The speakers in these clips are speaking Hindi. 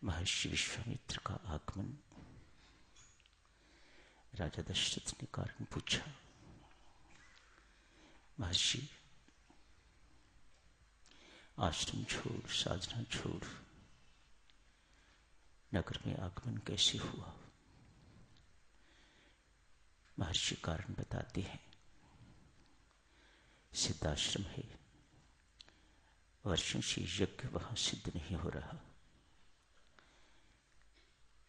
महर्षि विश्वामित्र का आगमन। राजा दशरथ ने कारण पूछा। महर्षि, आश्रम छोड़, साधना छोड़, नगर में आगमन कैसे हुआ? महर्षि कारण बताते हैं। सिद्धाश्रम है, वर्षों से यज्ञ वहां सिद्ध नहीं हो रहा।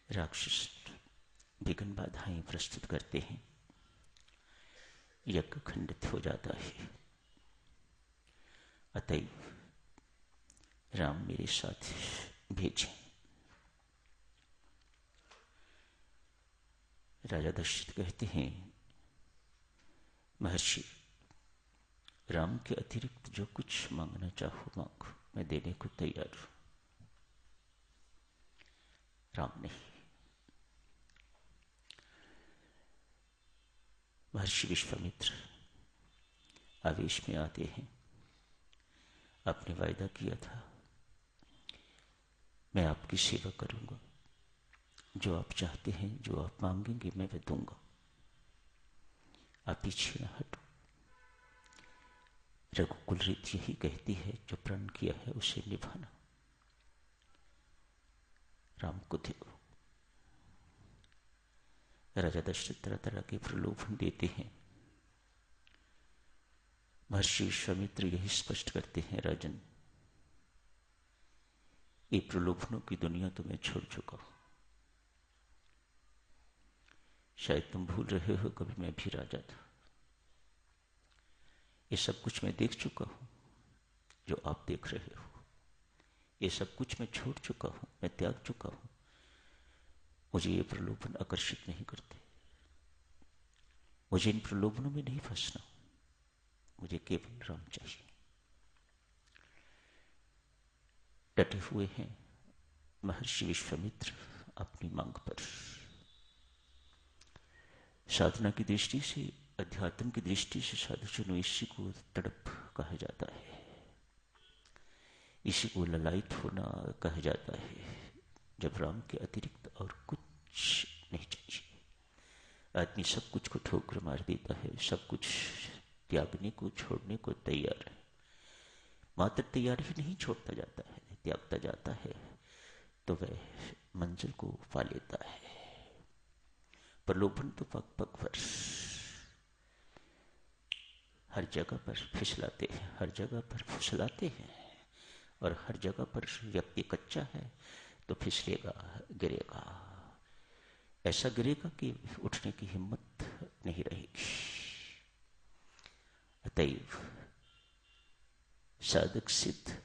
राक्षस विघ्न बाधाएं प्रस्तुत करते हैं, यज्ञ खंडित हो जाता है। अतएव राम मेरे साथ भेजें। राजा दशरथ कहते हैं, महर्षि, राम के अतिरिक्त जो कुछ मांगना चाहो मांगो, मैं देने को तैयार हूं। राम नहीं। महर्षि विश्वामित्र आवेश में आते हैं। आपने वायदा किया था, मैं आपकी सेवा करूंगा, जो आप चाहते हैं, जो आप मांगेंगे मैं वह दूंगा। आप पीछे न हटो। रघुकुल रीत यही कहती है, जो प्रण किया है उसे निभाना। राम को देखो। राजा दशरथ तरह तरह के प्रलोभन देते हैं। महर्षि विश्वामित्र यही स्पष्ट करते हैं, राजन, ये प्रलोभनों की दुनिया तो मैं छोड़ चुका हूं। शायद तुम भूल रहे हो, कभी मैं भी राजा था। ये सब कुछ मैं देख चुका हूं जो आप देख रहे हो। ये सब कुछ मैं छोड़ चुका हूं, मैं त्याग चुका हूं। मुझे ये प्रलोभन आकर्षित नहीं करते। मुझे इन प्रलोभनों में नहीं फंसना। मुझे केवल राम चाहिए। डटे हुए हैं महर्षि विश्वामित्र अपनी मांग पर। साधना की दृष्टि से, अध्यात्म की दृष्टि से साधुजनों इसी को तड़प कहा जाता है, इसी को ललायित होना कहा जाता है, जब राम के अतिरिक्त और कुछ नहीं चाहिए। आदमी सब कुछ को ठोकर मार देता है, सब कुछ त्यागने को, छोड़ने को तैयार है। मात्र तैयार ही नहीं, छोड़ता जाता है, त्यागता जाता है, तो वह मंजिल को पा लेता है। प्रलोभन तो पग पग पर, हर जगह पर फिसलाते हैं, हर जगह पर फुसलाते हैं, और हर जगह पर व्यक्ति कच्चा है तो फिसलेगा, गिरेगा। ऐसा गिरेगा कि उठने की हिम्मत नहीं रहेगी। अतएव साधक सिद्ध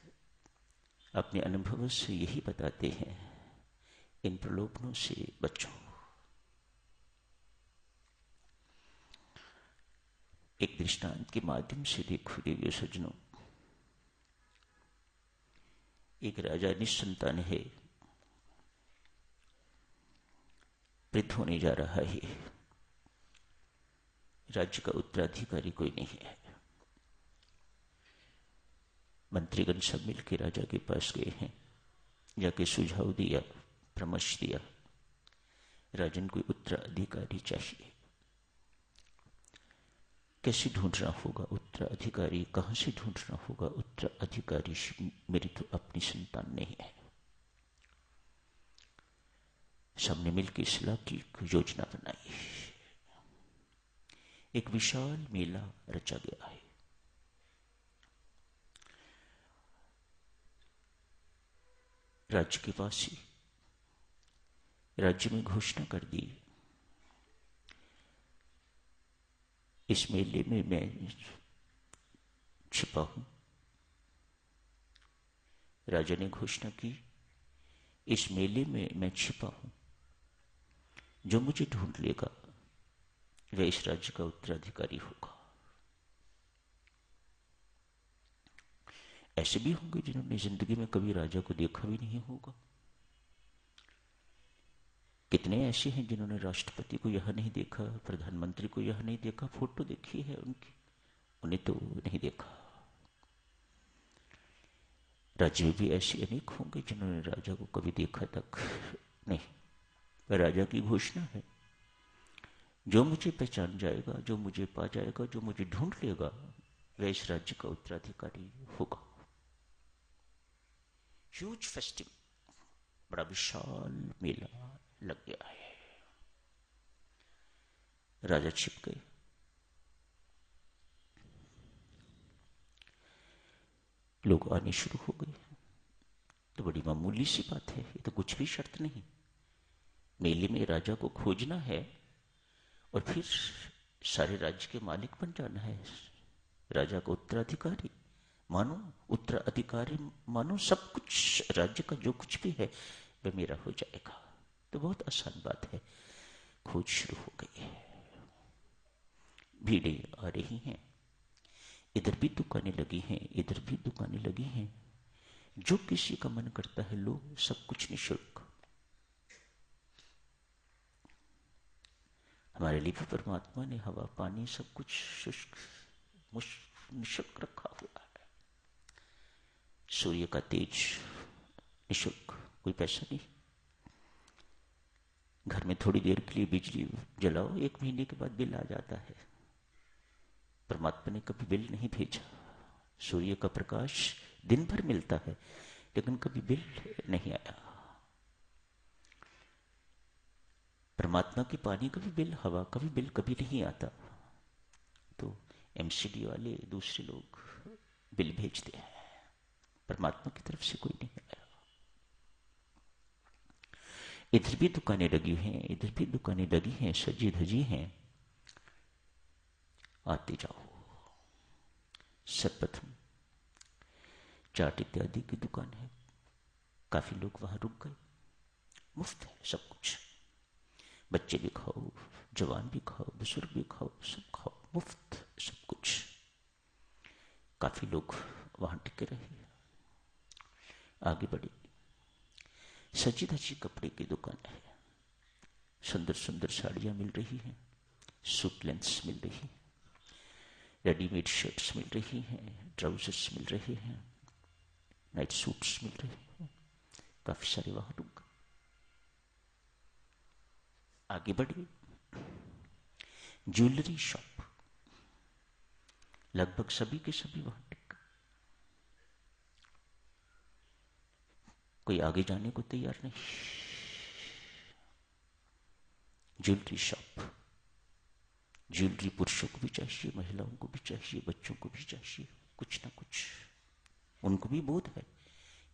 अपने अनुभव से यही बताते हैं, इन प्रलोभनों से बचो। एक दृष्टांत के माध्यम से देखो देवियों सज्जनों। एक राजा निसंतान है, वृद्ध होने जा रहा है। राज्य का उत्तराधिकारी कोई नहीं है। मंत्रीगण सब मिलकर राजा के पास गए हैं, जाके सुझाव दिया, परामर्श दिया, राजन को उत्तराधिकारी चाहिए। कैसे ढूंढना होगा उत्तराधिकारी, कहां से ढूंढना होगा उत्तराधिकारी? मेरी तो अपनी संतान नहीं है। सबने मिलकर सलाह की, योजना बनाई। एक विशाल मेला रचा गया है। राज्य के वासी राज्य में घोषणा कर दी, इस मेले में मैं छिपा हूं। राजा ने घोषणा की, इस मेले में मैं छिपा हूं, जो मुझे ढूंढ लेगा वह इस राज्य का उत्तराधिकारी होगा। ऐसे भी होंगे जिन्होंने जिंदगी में कभी राजा को देखा भी नहीं होगा। कितने ऐसे हैं जिन्होंने राष्ट्रपति को यह नहीं देखा, प्रधानमंत्री को यह नहीं देखा, फोटो देखी है उनकी, उन्हें तो नहीं देखा। राज्य में भी ऐसे अनेक होंगे जिन्होंने राजा को कभी देखा तक नहीं, पर राजा की घोषणा है, जो मुझे पहचान जाएगा, जो मुझे पा जाएगा, जो मुझे ढूंढ लेगा, वह इस राज्य का उत्तराधिकारी होगा। ह्यूज फेस्टिवल, बड़ा विशाल मेला लग गया है। राजा छिप गए। लोग आने शुरू हो गए। तो बड़ी मामूली सी बात है, ये तो कुछ भी शर्त नहीं। मेले में राजा को खोजना है और फिर सारे राज्य के मालिक बन जाना है, राजा का उत्तराधिकारी मानो, उत्तराधिकारी मानो, सब कुछ राज्य का जो कुछ भी है वह मेरा हो जाएगा। तो बहुत आसान बात है। खोज शुरू हो गई है, भीड़ें आ रही हैं, इधर भी दुकानें लगी हैं, इधर भी दुकानें लगी हैं। जो किसी का मन करता है लो, सब कुछ निःशुल्क। हमारे लिए भी परमात्मा ने हवा पानी सब कुछ शुष्क निःशुल्क रखा हुआ है। सूर्य का तेज निःशुल्क, कोई पैसा नहीं। घर में थोड़ी देर के लिए बिजली जलाओ, 1 महीने के बाद बिल आ जाता है। परमात्मा ने कभी बिल नहीं भेजा। सूर्य का प्रकाश दिन भर मिलता है, लेकिन कभी बिल नहीं आया। परमात्मा की पानी का भी बिल, हवा का भी बिल कभी नहीं आता। तो एमसीडी वाले दूसरे लोग बिल भेजते हैं, परमात्मा की तरफ से कोई नहीं आया। इधर भी दुकानें लगी हैं, इधर भी दुकानें लगी हैं, सजी धजी हैं। आते जाओ। सर्वप्रथम चाट इत्यादि की दुकान है, काफी लोग वहां रुक गए। मुफ्त है सब कुछ, बच्चे भी खाओ, जवान भी खाओ, बुजुर्ग भी खाओ, सब खाओ, मुफ्त सब कुछ। काफी लोग वहां टिके रहे। आगे बढ़े। सजी धजी कपड़े की दुकान है, सुंदर सुंदर साड़ियां मिल रही हैं, सूट लेंस मिल रही हैं, रेडीमेड शर्ट्स मिल रही हैं, ट्राउजर्स मिल रहे हैं, नाइट सूट्स मिल रहे हैं। काफी सारे वहां रुक गए। आगे बढ़े। ज्वेलरी शॉप, लगभग सभी के सभी वहां टिक गए। कोई आगे जाने को तैयार नहीं। ज्वेलरी शॉप, ज्वेलरी पुरुषों को भी चाहिए, महिलाओं को भी चाहिए, बच्चों को भी चाहिए, कुछ ना कुछ। उनको भी बोध है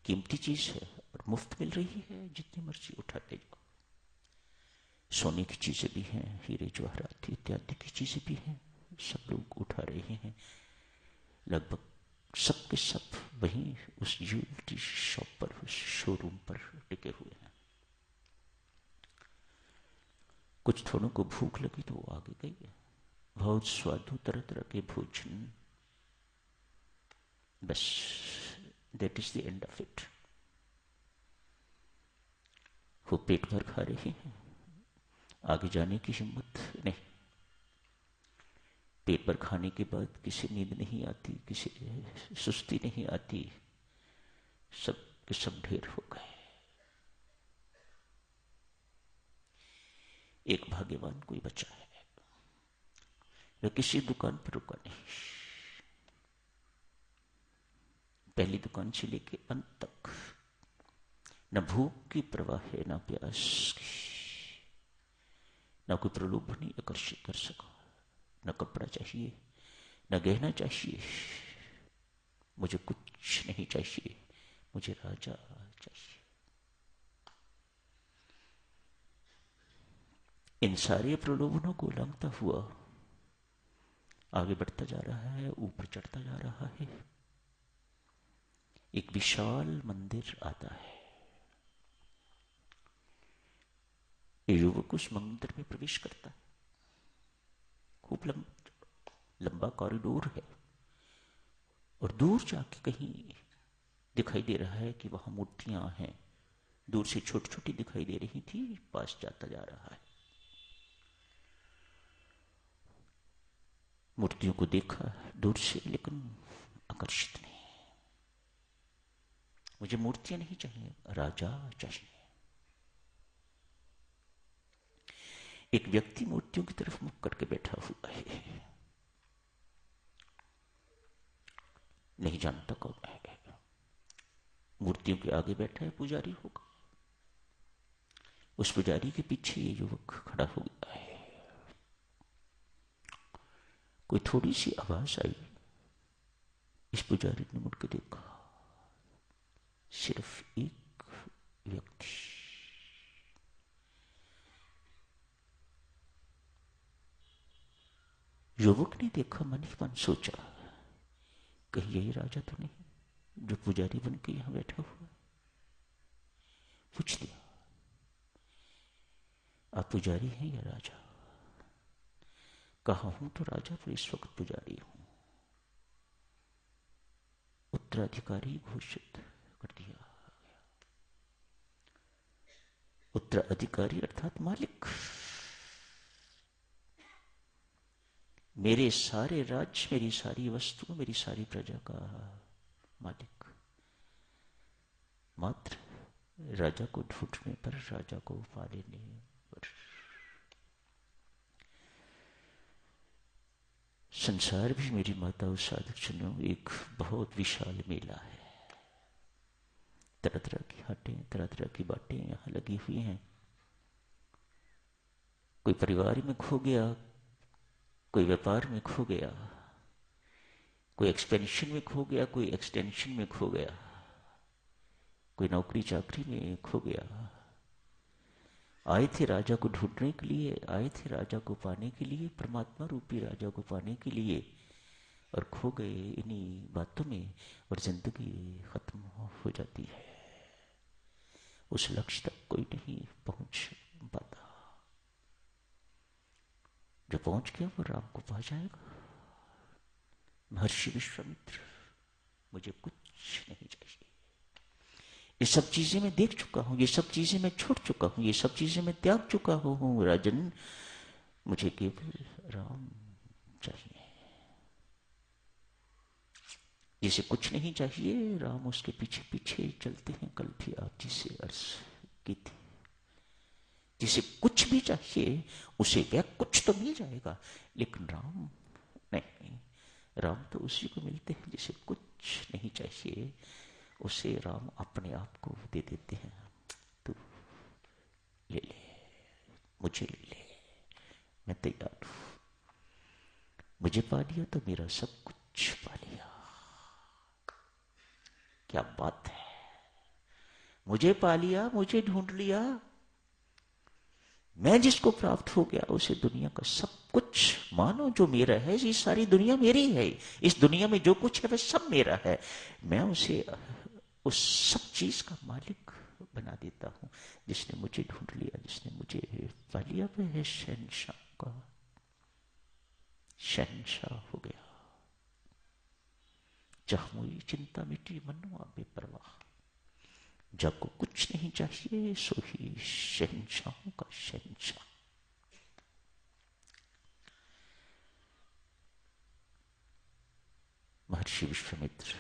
कीमती चीज है और मुफ्त मिल रही है, जितनी मर्जी उठाते जाओ। सोने की चीजें भी हैं, हीरे जवाहरात इत्यादि की चीजें भी हैं, सब लोग उठा रहे हैं। लगभग सब के सब वहीं उस ज्वेलरी शॉप पर, उस शोरूम पर टिके हुए हैं। कुछ थोड़ों को भूख लगी तो वो आगे गई। बहुत स्वादु तरह तरह के भोजन, बस that is the end of it. वो पेट भर खा रहे हैं, आगे जाने की हिम्मत नहीं। पेट भर खाने के बाद किसी नींद नहीं आती, किसी सुस्ती नहीं आती, सब के सब ढेर हो गए। एक भाग्यवान कोई बचा है, वह किसी दुकान पर रुका नहीं। पहली दुकान से लेके अंत तक न भूख की परवाह है, न प्यास की, न कोई प्रलोभन आकर्षित कर सका। न कपड़ा चाहिए, न गहना चाहिए, मुझे कुछ नहीं चाहिए, मुझे राजा चाहिए। इन सारे प्रलोभनों को उल्लंघता हुआ आगे बढ़ता जा रहा है, ऊपर चढ़ता जा रहा है। एक विशाल मंदिर आता है। युवक उस मंदिर में प्रवेश करता है। खूब लंबा कॉरिडोर है और दूर जाके कहीं दिखाई दे रहा है कि वहां मूर्तियां हैं। दूर से छोटी छोटी दिखाई दे रही थी, पास जाता जा रहा है। मूर्तियों को देखा दूर से, लेकिन आकर्षित नहीं। मुझे मूर्तियां नहीं चाहिए, राजा चाहिए। एक व्यक्ति मूर्तियों की तरफ मुख करके बैठा हुआ है, नहीं जानता कौन है। मूर्तियों के आगे बैठा है, पुजारी होगा। उस पुजारी के पीछे ये युवक खड़ा हो गया है। कोई थोड़ी सी आवाज आई, इस पुजारी ने मुड़ के देखा, सिर्फ एक व्यक्ति। युवक ने देखा, मन ही मन सोचा, कहीं यही राजा तो नहीं जो पुजारी बन के यहां बैठा हुआ है। पूछ लिया, आप पुजारी हैं या राजा? कहा हूं तो राजा, पर इस वक्त पुजारी हूं। उत्तराधिकारी घोषित कर दिया। उत्तराधिकारी अर्थात मालिक। मेरे सारे राज्य, मेरी सारी वस्तु, मेरी सारी प्रजा का मालिक। मात्र राजा को ढूंढने पर, राजा को पा लेने पर। संसार भी मेरी माता और साधक जनों एक बहुत विशाल मेला है। तरह तरह की हाटें, तरह तरह की बाटें यहां लगी हुई हैं। कोई परिवार में खो गया, कोई व्यापार में खो गया, कोई एक्सपेंशन में खो गया, कोई एक्सटेंशन में खो गया, कोई नौकरी चाकरी में खो गया। आए थे राजा को ढूंढने के लिए, आए थे राजा को पाने के लिए, परमात्मा रूपी राजा को पाने के लिए, और खो गए इन्हीं बातों में, और जिंदगी खत्म हो जाती है। उस लक्ष्य तक कोई नहीं पहुंच पाता। जो पहुंच गया वो राम को पा जाएगा। महर्षि विश्वामित्र, मुझे कुछ नहीं चाहिए। ये सब चीजें मैं देख चुका हूं, ये सब चीजें मैं छोड़ चुका हूं, ये सब चीजें मैं त्याग चुका हूं। राजन, मुझे केवल राम चाहिए। जिसे कुछ नहीं चाहिए, राम उसके पीछे पीछे चलते हैं। कल भी आप जिसे अर्ज की थी, जिसे कुछ भी चाहिए उसे वह कुछ तो मिल जाएगा, लेकिन राम नहीं। राम तो उसी को मिलते हैं जिसे कुछ नहीं चाहिए। उसे राम अपने आप को दे देते हैं। तू ले ले, मुझे ले ले, मैं तैयार हूं। मुझे पा लिया तो मेरा सब कुछ पा लिया। क्या बात है! मुझे पा लिया, मुझे ढूंढ लिया। मैं जिसको प्राप्त हो गया उसे दुनिया का सब कुछ मानो जो मेरा है। ये सारी दुनिया मेरी है। इस दुनिया में जो कुछ है वह सब मेरा है। मैं उसे उस सब चीज का मालिक बना देता हूं। जिसने मुझे ढूंढ लिया, जिसने मुझे पा लिया, वह है शहंशाह का शहंशाह हो गया। जहमुई चिंता मिटी मनुआ बेपरवाह। जब को कुछ नहीं चाहिए, सो ही शहंशाहों का शहंशाह। महर्षि विश्वामित्र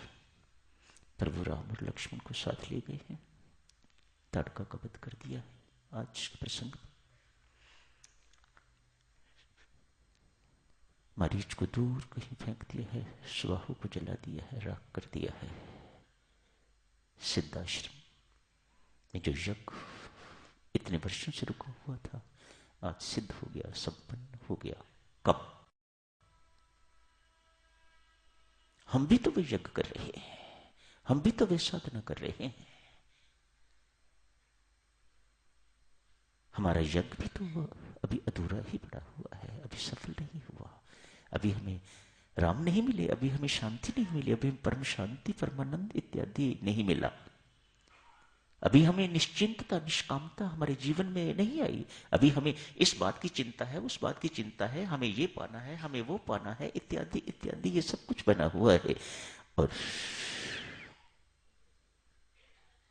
प्रभु राम और लक्ष्मण को साथ ले गए हैं। ताड़का का वध कर दिया है। आज के प्रसंग मरीच को दूर कहीं फेंक दिया है, सुबाहु को जला दिया है, राख कर दिया है। सिद्धाश्रम में जो यज्ञ इतने वर्षों से रुका हुआ था, आज सिद्ध हो गया, संपन्न हो गया। कब? हम भी तो वे यज्ञ कर रहे हैं, हम भी तो वे साधना कर रहे हैं। हमारा यज्ञ भी तो अभी अधूरा ही पड़ा हुआ है, अभी सफल नहीं हुआ। अभी हमें राम नहीं मिले, अभी हमें शांति नहीं मिली, अभी हमें परम शांति, परमानंद इत्यादि नहीं मिला। अभी हमें निश्चिंतता, निष्कामता हमारे जीवन में नहीं आई। अभी हमें इस बात की चिंता है, उस बात की चिंता है, हमें ये पाना है, हमें वो पाना है, इत्यादि इत्यादि, ये सब कुछ बना हुआ है। और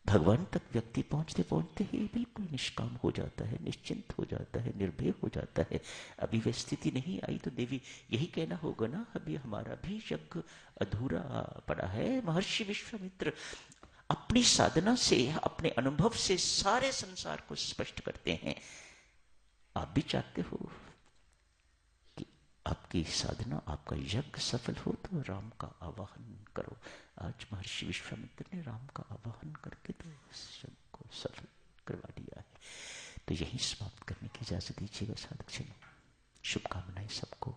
भगवान तक व्यक्ति पहुंचते पहुंचते ही बिल्कुल निष्काम हो जाता है, निश्चिंत हो जाता है, निर्भय हो जाता है। अभी वह स्थिति नहीं आई तो देवी यही कहना होगा ना, अभी हमारा भी यज्ञ अधूरा पड़ा है। महर्षि विश्वामित्र, अपनी साधना से, अपने अनुभव से सारे संसार को स्पष्ट करते हैं। आप भी चाहते हो कि आपकी साधना, आपका यज्ञ सफल हो, तो राम का आवाहन करो। आज महर्षि विश्वामित्र ने राम का आवाहन करके तो उस यज्ञ को सफल करवा दिया है। तो यही समाप्त करने की इजाजत दीजिएगा साधक जन। शुभकामनाएं सबको।